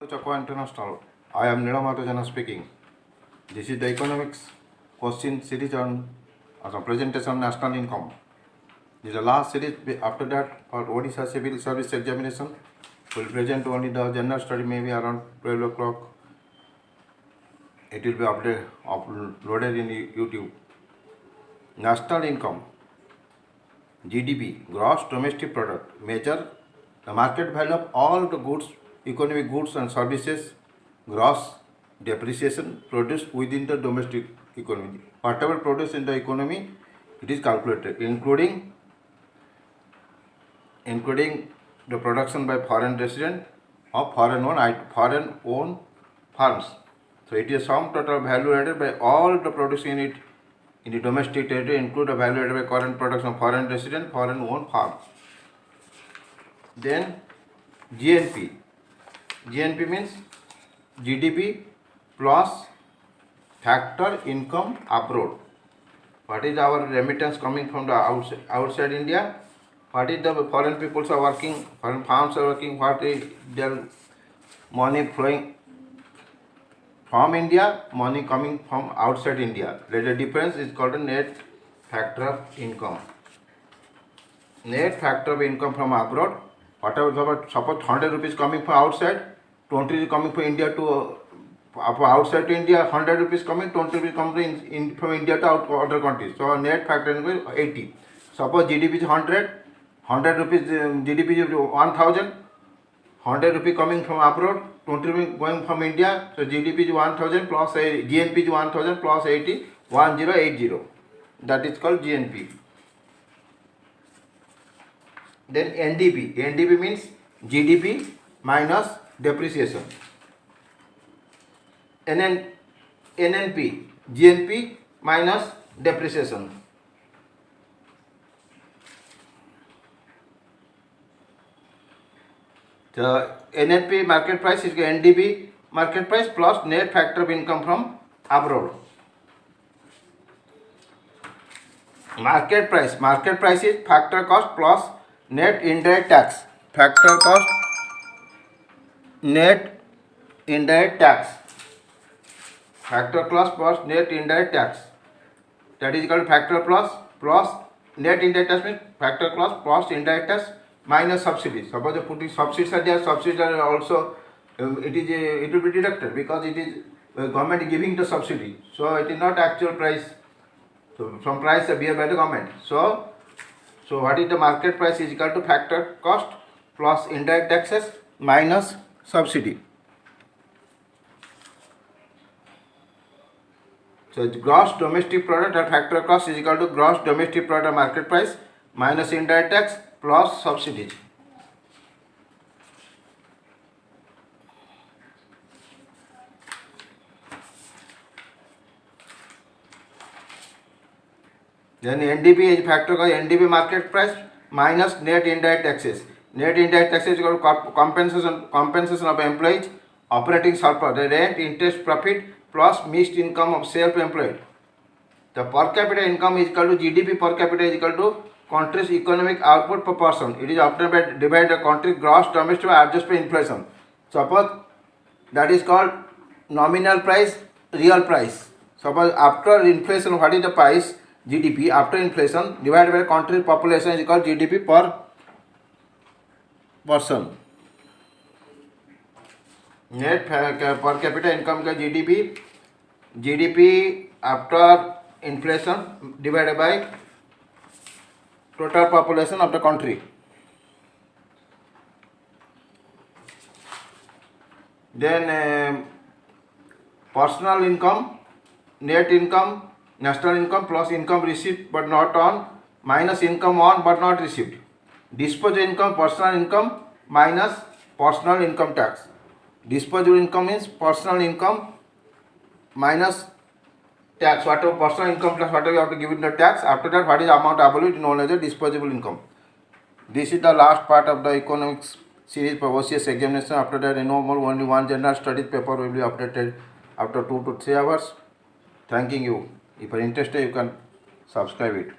Chakwa International. I am Nilamatujana speaking. This is the economics question series on as a presentation on national income. This is the last series. After that, for Odisha Civil Service Examination, we will present only the general study maybe around 12 o'clock. It will be uploaded in YouTube. National income, GDP, gross domestic product, measure the market value of all the goods, economic goods and services, gross depreciation produced within the domestic economy. Whatever produced in the economy, it is calculated, including the production by foreign resident of foreign owned farms. So it is sum total value added by all the production unit in the domestic territory, include the value added by current production of foreign resident, foreign owned farms. Then GNP. GNP means GDP plus factor income abroad. What is our remittance coming from the outside India? What is the foreign peoples are working, foreign farms are working, what is their money flowing from India, money coming from outside India. The difference is called a net factor of income. Net factor of income from abroad. Whatever, suppose 100 rupees coming from outside, 20 is coming from India to outside to India, 100 rupees coming, 20 rupees coming from India to other countries. So net factor is 80. Suppose GDP is 100 rupees GDP is 1000, 100 rupees coming from abroad, 20 rupees going from India. So GDP is 1000 plus GNP is 1000 plus 80, 1080. That is called GNP. Then NDP. NDP means GDP minus depreciation. NNP. GNP minus depreciation. The NNP market price is NDP market price plus net factor of income from abroad. Market price is factor cost plus net indirect tax. Factor cost, net indirect tax. Factor cost plus net indirect tax. That is called factor plus net indirect tax means factor cost plus indirect tax minus subsidies. Suppose the putting subsidies are there, subsidies are also it will be deducted because it is government giving the subsidy. So it is not actual price. So from price bear by the government. So what is the market price is equal to factor cost plus indirect taxes minus subsidy. So gross domestic product at factor cost is equal to gross domestic product market price minus indirect tax plus subsidies. Then NDP is factor cost, NDP market price minus net indirect taxes. Net indirect taxes is equal to compensation of employees, operating surplus, the rent, interest, profit plus mixed income of self-employed. The per capita income is equal to GDP per capita is equal to country's economic output per person. It is obtained by divide the country gross domestic adjusted by inflation. Suppose that is called nominal price, real price. Suppose after inflation, what is the price? GDP after inflation divided by country's population is called GDP per person. Net per capita income का GDP after inflation divided by total population of the country. Then personal income, net income, national income plus income received but not on minus income on but not received. Disposable income, personal income minus personal income tax. Disposable income means personal income minus tax. Whatever personal income plus whatever you have to give it the tax. After that, what is the amount available is known as the disposable income. This is the last part of the economics series for OCS examination. After that, only one general studies paper will be updated after 2 to 3 hours. Thanking you. If you are interested, you can subscribe it.